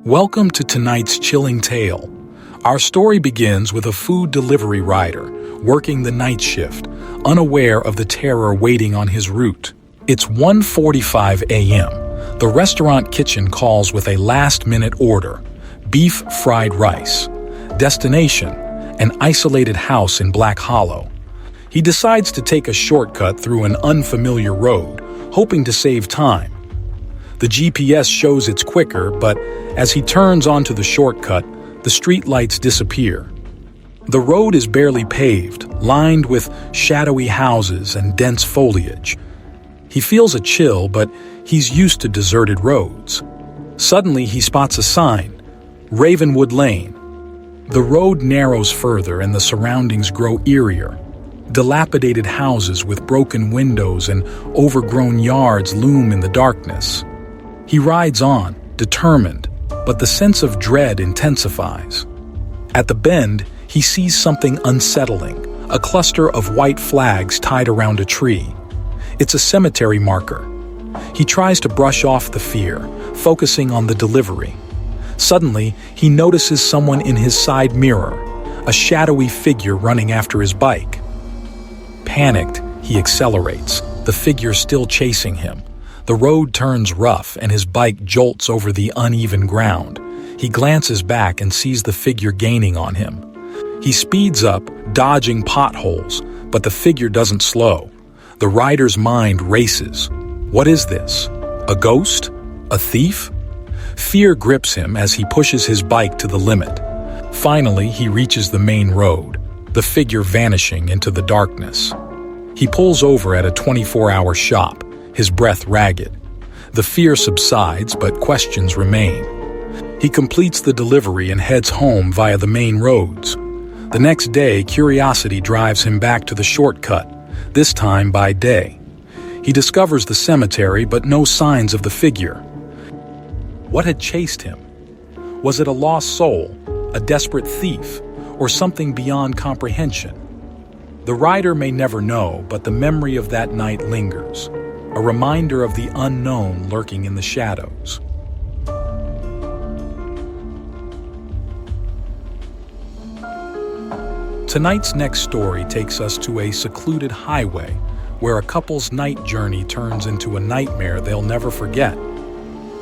Welcome to tonight's chilling tale. Our story begins with a food delivery rider working the night shift, unaware of the terror waiting on his route. It's 1:45 a.m. The restaurant kitchen calls with a last-minute order: beef fried rice. Destination: an isolated house in Black Hollow. He decides to take a shortcut through an unfamiliar road, hoping to save time. The GPS shows it's quicker, but as he turns onto the shortcut, the street lights disappear. The road is barely paved, lined with shadowy houses and dense foliage. He feels a chill, but he's used to deserted roads. Suddenly, he spots a sign: Ravenwood Lane. The road narrows further and the surroundings grow eerier. Dilapidated houses with broken windows and overgrown yards loom in the darkness. He rides on, determined, but the sense of dread intensifies. At the bend, he sees something unsettling: a cluster of white flags tied around a tree. It's a cemetery marker. He tries to brush off the fear, focusing on the delivery. Suddenly, he notices someone in his side mirror, a shadowy figure running after his bike. Panicked, he accelerates, the figure still chasing him. The road turns rough and his bike jolts over the uneven ground. He glances back and sees the figure gaining on him. He speeds up, dodging potholes, but the figure doesn't slow. The rider's mind races. What is this? A ghost? A thief? Fear grips him as he pushes his bike to the limit. Finally, he reaches the main road, the figure vanishing into the darkness. He pulls over at a 24-hour shop, his breath ragged. The fear subsides, but questions remain. He completes the delivery and heads home via the main roads. The next day, curiosity drives him back to the shortcut, this time by day. He discovers the cemetery, but no signs of the figure. What had chased him? Was it a lost soul, a desperate thief, or something beyond comprehension? The rider may never know, but the memory of that night lingers, a reminder of the unknown lurking in the shadows. Tonight's next story takes us to a secluded highway where a couple's night journey turns into a nightmare they'll never forget.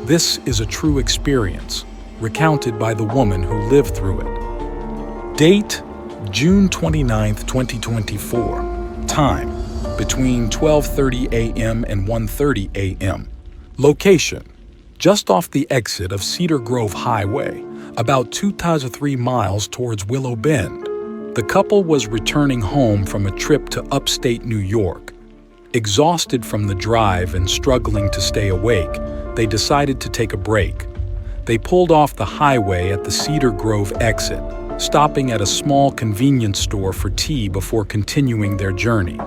This is a true experience, recounted by the woman who lived through it. Date: June 29, 2024. Time: between 12:30 a.m. and 1:30 a.m. Location: just off the exit of Cedar Grove Highway, about 2.3 miles towards Willow Bend. The couple was returning home from a trip to upstate New York. Exhausted from the drive and struggling to stay awake, they decided to take a break. They pulled off the highway at the Cedar Grove exit, stopping at a small convenience store for tea before continuing their journey.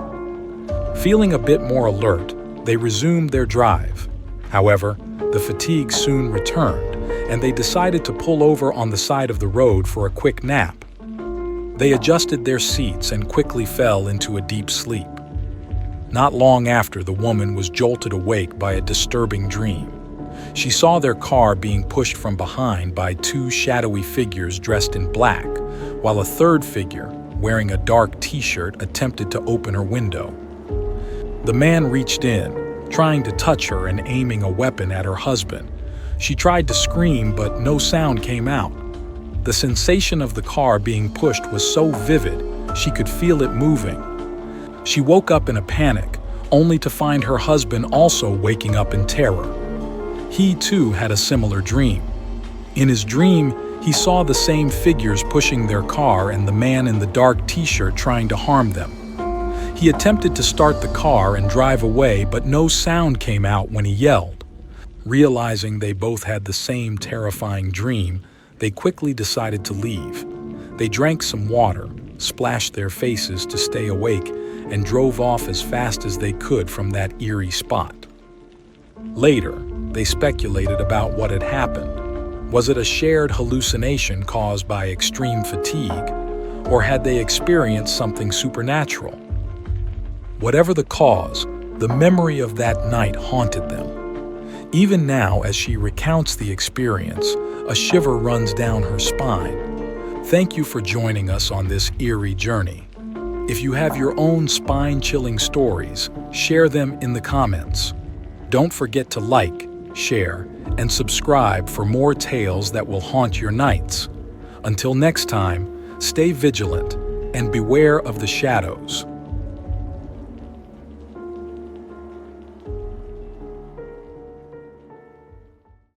Feeling a bit more alert, they resumed their drive. However, the fatigue soon returned, and they decided to pull over on the side of the road for a quick nap. They adjusted their seats and quickly fell into a deep sleep. Not long after, the woman was jolted awake by a disturbing dream. She saw their car being pushed from behind by two shadowy figures dressed in black, while a third figure, wearing a dark t-shirt, attempted to open her window. The man reached in, trying to touch her and aiming a weapon at her husband. She tried to scream, but no sound came out. The sensation of the car being pushed was so vivid, she could feel it moving. She woke up in a panic, only to find her husband also waking up in terror. He too had a similar dream. In his dream, he saw the same figures pushing their car and the man in the dark t-shirt trying to harm them. He attempted to start the car and drive away, but no sound came out when he yelled. Realizing they both had the same terrifying dream, they quickly decided to leave. They drank some water, splashed their faces to stay awake, and drove off as fast as they could from that eerie spot. Later, they speculated about what had happened. Was it a shared hallucination caused by extreme fatigue, or had they experienced something supernatural? Whatever the cause, the memory of that night haunted them. Even now, as she recounts the experience, a shiver runs down her spine. Thank you for joining us on this eerie journey. If you have your own spine-chilling stories, share them in the comments. Don't forget to like, share, and subscribe for more tales that will haunt your nights. Until next time, stay vigilant and beware of the shadows.